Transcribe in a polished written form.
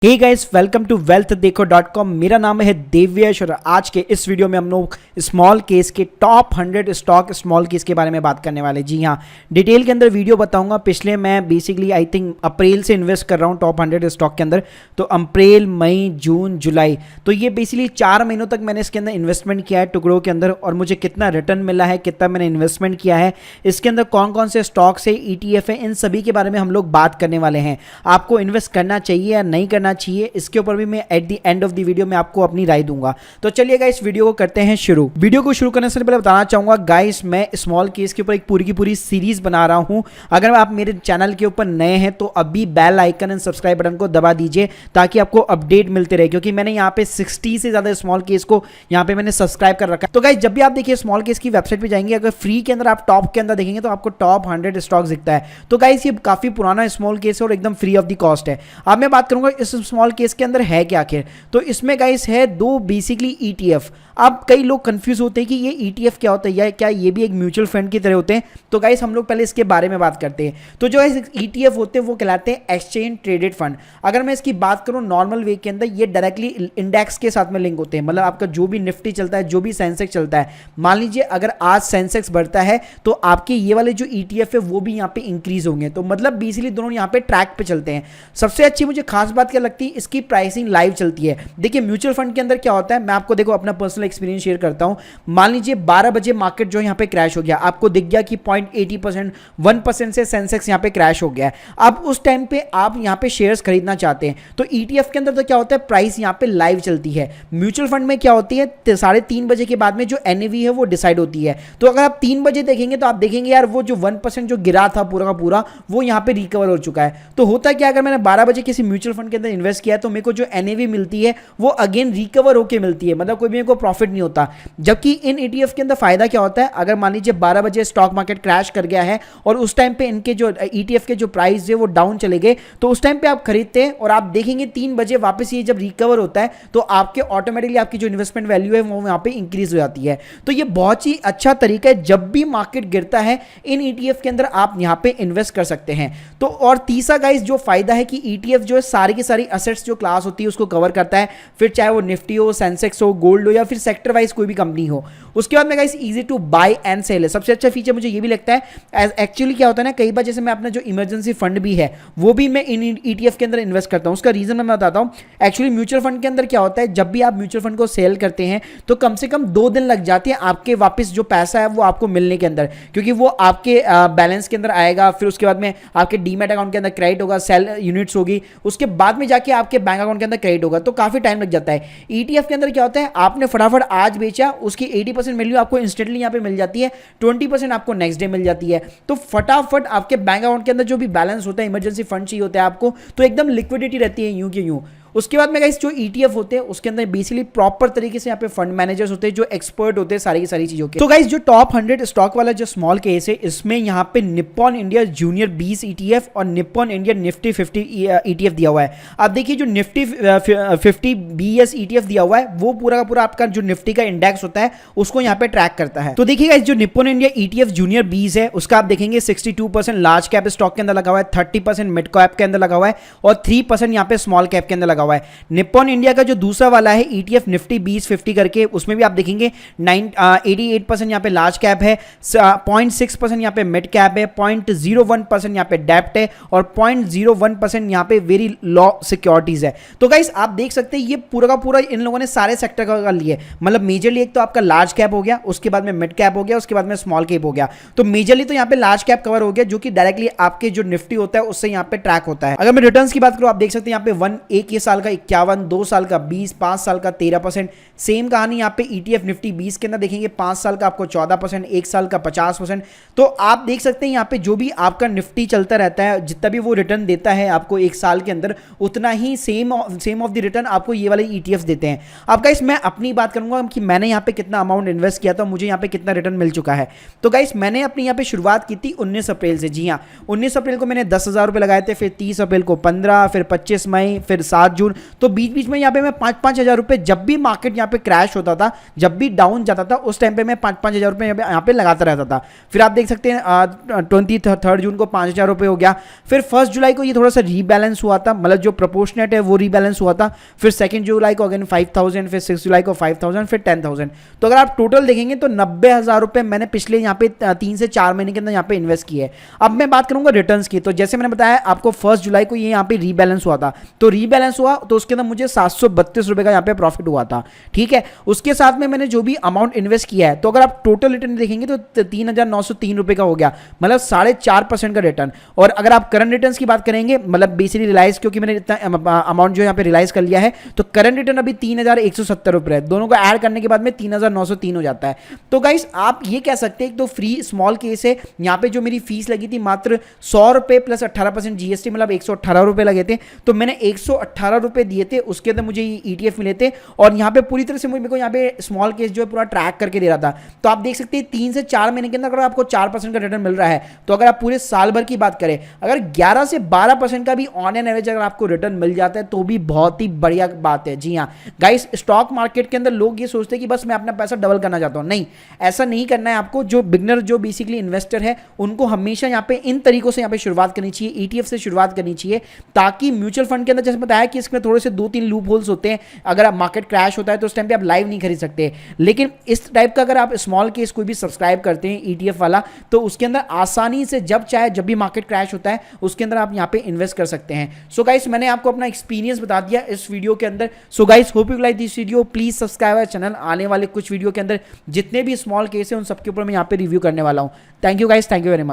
Hey guys, welcome to wealthदेखो.com। मेरा नाम है देव्यश और आज के इस वीडियो में हम लोग स्मॉल केस के टॉप 100 स्टॉक स्मॉल केस के बारे में बात करने वाले। जी हाँ, डिटेल के अंदर वीडियो बताऊंगा। पिछले मैं बेसिकली आई थिंक अप्रैल से इन्वेस्ट कर रहा हूँ टॉप 100 स्टॉक के अंदर। तो अप्रैल, मई, जून, जुलाई, तो ये बेसिकली 4 महीनों तक मैंने इसके अंदर इन्वेस्टमेंट किया है टुकड़ों के अंदर, और मुझे कितना रिटर्न मिला है, कितना मैंने इन्वेस्टमेंट किया है, इसके अंदर कौन कौन से स्टॉक्स है, ETF है, इन सभी के बारे में हम लोग बात करने वाले हैं। आपको इन्वेस्ट करना चाहिए या नहीं करना चाहिए, इसके ऊपर भी मैं at the end of the video में आपको अपनी राय दूंगा। तो चलिए गाइस, वीडियो को करते हैं शुरू। वीडियो को शुरू करने से पहले बताना चाहूंगा गाइस, मैं स्मॉल केस के ऊपर एक पूरी की पूरी सीरीज बना रहा हूं। अगर आप मेरे चैनल के ऊपर नए हैं तो अभी bell icon and subscribe button को दबा दीजिए ताकि आपको अपडेट मिलते रहे, क्योंकि मैंने यहाँ पे 60 से ज्यादा स्मॉल केस को यहाँ पे मैंने सब्सक्राइब कर रखा है। तो गाइस, जब भी आप देखिए स्मॉल केस की वेबसाइट पे जाएंगे, अगर फ्री के अंदर आप टॉप के अंदर देखेंगे तो आपको टॉप 100 स्टॉक्स दिखता है। तो गाइस, ये काफी पुराना स्मॉल केस है और एकदम फ्री ऑफ द कॉस्ट है। अब मैं बात करूंगा इस स्मॉल केस के अंदर है क्या आखिर। तो इसमें गाइस है दो बेसिकली ETF। अब कई लोग कंफ्यूज होते हैं कि ये ETF क्या होता है या क्या ये भी एक म्यूचुअल फंड की तरह होते हैं। तो गाइस, हम लोग पहले इसके बारे में बात करते हैं। तो जो ETF होते हैं वो कहलाते हैं एक्सचेंज ट्रेडेड फंड। अगर मैं इसकी बात करूं नॉर्मल वे के अंदर, ये डायरेक्टली इंडेक्स के साथ में लिंक होते हैं। मतलब आपका जो भी निफ्टी चलता है, जो भी सेंसेक्स चलता है, मान लीजिए अगर आज सेंसेक्स बढ़ता है तो आपके ये वाले जो ETF है वो भी यहाँ पे इंक्रीज होंगे। तो मतलब बेसिकली दोनों यहाँ पे ट्रैक पे चलते हैं। सबसे अच्छी मुझे खास बात क्या लगती है, इसकी प्राइसिंग लाइव चलती है। देखिए म्यूचुअल फंड के अंदर क्या होता है, मैं आपको देखो अपना पर्सनल एक्सपीरियंस शेयर करता हूं। मान लीजिए 12 बजे मार्केट जो यहां पे क्रैश हो गया, आपको दिख गया कि 0.80% 1% से सेंसेक्स यहां पे क्रैश हो गया है। अब उस टाइम पे आप यहां पे शेयर्स खरीदना चाहते हैं तो ETF के अंदर तो क्या होता है, प्राइस यहां पे लाइव चलती है। म्यूचुअल फंड में क्या होती है, 3:30 बजे के बाद में जो NAV है वो डिसाइड होती है। तो अगर आप 3 बजे देखेंगे तो आप देखेंगे यार वो जो 1% जो गिरा था पूरा का पूरा, वो यहां पे रिकवर हो चुका है। तो होता क्या, अगर मैंने 12 बजे किसी म्यूचुअल फंड के अंदर इन्वेस्ट किया तो मेरे को जो NAV मिलती है वो अगेन रिकवर होके मिलती है, मतलब कोई भी को प्रॉफिट नहीं होता। जबकि इन ETF के अंदर फायदा क्या होता है, अगर मान लीजिए 12 बजे स्टॉक मार्केट क्रैश कर गया है और उस टाइम पे इनके जो ETF के जो प्राइस है वो डाउन चले गए, तो उस टाइम पे आप खरीदते हैं और आप देखेंगे 3 बजे वापस ये जब रिकवर होता है तो आपके ऑटोमेटिकली आपकी जो इन्वेस्टमेंट वैल्यू है वो यहाँ पे इंक्रीज हो जाती है। तो ये बहुत ही अच्छा तरीका है, जब भी मार्केट गिरता है इन ETF के अंदर आप यहाँ पे इन्वेस्ट कर सकते हैं। तो और तीसरा गाइस जो फायदा है कि ETF जो है सारी की सारी असेट्स जो क्लास होती है उसको कवर करता है, फिर चाहे वो निफ्टी हो, सेंसेक्स हो, गोल्ड हो या फिर सेक्टर वाइज कोई भी कंपनी हो। उसके बाद में guys easy to buy and sell है। सबसे अच्छा फीचर मुझे ये भी लगता है, एक्चुअली क्या होता है ना, कई बार जैसे मैं अपना जो इमरजेंसी फंड भी है वो भी मैं इन ETF के अंदर इन्वेस्ट करता हूं। उसका रीजन मैं बताता हूं। एक्चुअली म्यूचुअल फंड के अंदर क्या होता है, जब भी आप म्यूचुअल फंड को सेल करते हैं तो कम से कम 2 दिन लग जाते हैं आपके वापस जो पैसा है वो आपको मिलने के अंदर, क्योंकि वो आपके बैलेंस के अंदर आएगा, फिर उसके बाद में आपके डीमैट अकाउंट के अंदर क्रेडिट होगा, सेल यूनिट्स होगी, उसके बाद में जाके आपके बैंक अकाउंट के अंदर क्रेडिट होगा, तो काफी टाइम लग जाता है। ETF के अंदर क्या होता है, आपने फटाफट आज बेचा, उसकी 80% वैल्यू आपको इंस्टेंटली यहाँ पे मिल जाती है, 20% आपको नेक्स्ट डे मिल जाती है। तो फटाफट आपके बैंक अकाउंट के अंदर जो भी बैलेंस होता है, इमरजेंसी फंड चाहिए होता है आपको, तो एकदम लिक्विडिटी रहती है यूं के यूं। उसके बाद में गाइस जो ETF होते हैं उसके अंदर बेसिकली प्रॉपर तरीके से यहाँ पे फंड मैनेजर्स होते हैं जो एक्सपर्ट होते हैं सारी की सारी चीजों के। तो गाइस जो टॉप 100 स्टॉक वाला जो स्मॉल केस है, इसमें यहाँ पे निप्पॉन इंडिया जूनियर 20 ETF और निप्पॉन इंडिया निफ्टी 50 ETF दिया हुआ है। अब देखिए जो निफ्टी 50 BS ETF दिया हुआ है वो पूरा का पूरा आपका जो निफ्टी का इंडेक्स होता है उसको यहाँ पे ट्रैक करता है। तो देखिए गाइस जो निप्पॉन इंडिया ETF जूनियर 20 है उसका आप देखेंगे 62% लार्ज कैप स्टॉक के अंदर लगा हुआ है, 30% मिड कैप के अंदर लगा हुआ है और 3% यहाँ पे स्मॉल कैप के अंदर लगा हुआ है। निप्पॉन इंडिया का जो दूसरा वाला है ETF निफ्टी 2050 करके, उसमें भी आप देखेंगे 88% यहाँ पे लार्ज कैप है, 0.6% यहाँ पे मिड कैप है, 0.01% यहाँ पे डेप्ट है और 0.01% यहाँ पे वेरी लो सिक्योरिटीज है। तो गाइस आप देख सकते हैं ये पूरा का पूरा इन लोगों ने सारे सेक्टर का कर लिया है। मतलब मेजरली एक तो आपका लार्ज कैप हो गया, उसके बाद में मिड कैप हो गया, उसके बाद में स्मॉल कैप हो गया। तो मेजरली तो यहाँ पे लार्ज कैप कवर हो गया जो कि डायरेक्टली आपके जो निफ्टी होता है उससे यहाँ पे ट्रैक होता है। अगर मैं रिटर्न्स की बात करूँ, आप देख सकते हैं यहाँ पे एक साल का 51, 2 साल का 20, 5 साल का 13%। सेम कहानी यहाँ पे ETF निफ्टी 20 के अंदर देखेंगे, 5 साल का आपको 14%, 1 साल का 50%। तो आप देख सकते हैं यहाँ पे जो भी आपका निफ्टी चलता रहता है, जितना भी वो रिटर्न देता है आपको 1 साल के अंदर, उतना ही सेम ऑफ द रिटर्न आपको ये वाले ETF देते हैं। अब गाइस मैं अपनी बात करूंगा कि मैंने यहाँ पे कितना अमाउंट इन्वेस्ट किया था, मुझे यहाँ पे कितना रिटर्न मिल चुका है। तो गाइस मैंने अपनी यहाँ पे शुरुआत की थी 19 अप्रैल से। जी हाँ, 19 अप्रैल को मैंने 10,000 रुपये लगाए थे, फिर 30 अप्रैल को 15, फिर 25 मई, फिर 7 जून, तो बीच बीच में यहाँ पे मैं 5,000 रुपये जब भी मार्केट यहाँ पे क्रैश होता था, जब भी डाउन जाता था, उस टाइम पे मैं 5,000 रुपये यहाँ पे लगाता रहता था। फिर आप देख सकते हैं 23 जून को 5,000 रुपये हो गया। फिर 1 जुलाई को ये थोड़ा सा रीबैलेंस हुआ था, मतलब जो प्रोपोर्शनेट है वो रीबैलेंस हुआ था। फिर 2 जुलाई को अगेन 5,000, फिर 6 जुलाई को 5,000, फिर 10,000। तो अगर आप टोटल देखेंगे तो 90,000 रुपये मैंने पिछले यहाँ पे 3 से 4 महीने के अंदर यहाँ पे इन्वेस्ट किए। अब मैं बात करूंगा रिटर्न्स की, तो जैसे मैंने बताया आपको 1 जुलाई को ये यहाँ पे रीबैलेंस हुआ था, तो रीबैलेंस हुआ तो उसके अंदर मुझे 732 रुपये का यहाँ पे प्रॉफिट हुआ था। ठीक है, उसके साथ में मैंने जो भी अमाउंट इन्वेस्ट किया है, तो अगर आप टोटल रिटर्न देखेंगे तो 3,903 रुपये का हो गया, मतलब 4.5% का रिटर्न। और अगर आप करंट रिटर्न्स की बात करेंगे, मतलब बेसिकली रिलाइज, क्योंकि मैंने इतना अमाउंट जो यहाँ पे रिलाइज कर लिया है, तो करंट रिटर्न अभी 3,170 रुपये है। दोनों को ऐड करने के बाद में 3,903 हो जाता है। तो गाइस आप ये कह सकते हैं तो फ्री स्मॉल केस है। यहाँ पे जो मेरी फीस लगी थी मात्र 100 रुपये प्लस 18% जीएसटी, मतलब 118 रुपये लगे थे। तो मैंने 118 रुपये दिए थे, उसके अंदर मुझे ETF मिले थे। और यहाँ पे पूरी तरह से मेरे को यहाँ पे स्मॉल केस जो है पूरा ट्रैक करके दे रहा था। तो आप देख सकते हैं 3 से 4 महीने के अंदर अगर आपको 4% का रिटर्न मिल रहा है, तो अगर आप पूरे साल भर की बात करें, अगर 11 से 12% का भी ऑन एन एवरेज अगर आपको रिटर्न मिल जाता है तो भी बहुत ही बढ़िया बात है। जी हाँ गाइस, स्टॉक मार्केट के अंदर लोग ये सोचते हैं कि बस मैं अपना पैसा डबल करना चाहता हूँ। नहीं, ऐसा नहीं करना है आपको। जो बिगनर, जो बेसिकली इन्वेस्टर है, उनको हमेशा यहाँ पे इन तरीकों से यहाँ पे शुरुआत करनी चाहिए, ETF से शुरुआत करनी चाहिए, ताकि म्यूचुअल फंड के अंदर जैसे बताया कि इसमें थोड़े से 2-3 लूप होल्स होते हैं। अगर आप मार्केट क्रैश होता है तो उस टाइम पे आप लाइव नहीं खरीद सकते, लेकिन इस टाइप का अगर आप स्मॉल केस कोई भी सब्सक्राइब करते हैं ETF वाला, तो उसके अंदर आसानी से जब चाहे जब भी मार्केट क्रैश होता है उसके अंदर आप यहाँ पे इन्वेस्ट कर सकते हैं। सो गाइस, मैंने आपको अपना एक्सपीरियंस बता दिया इस वीडियो के अंदर। So guys, hope you like this video, please subscribe our channel. आने वाले कुछ वीडियो के अंदर जितने भी स्मॉल केस है उन सबके ऊपर मैं यहाँ पे रिव्यू करने वाला हूँ। Thank you guys, thank you very much.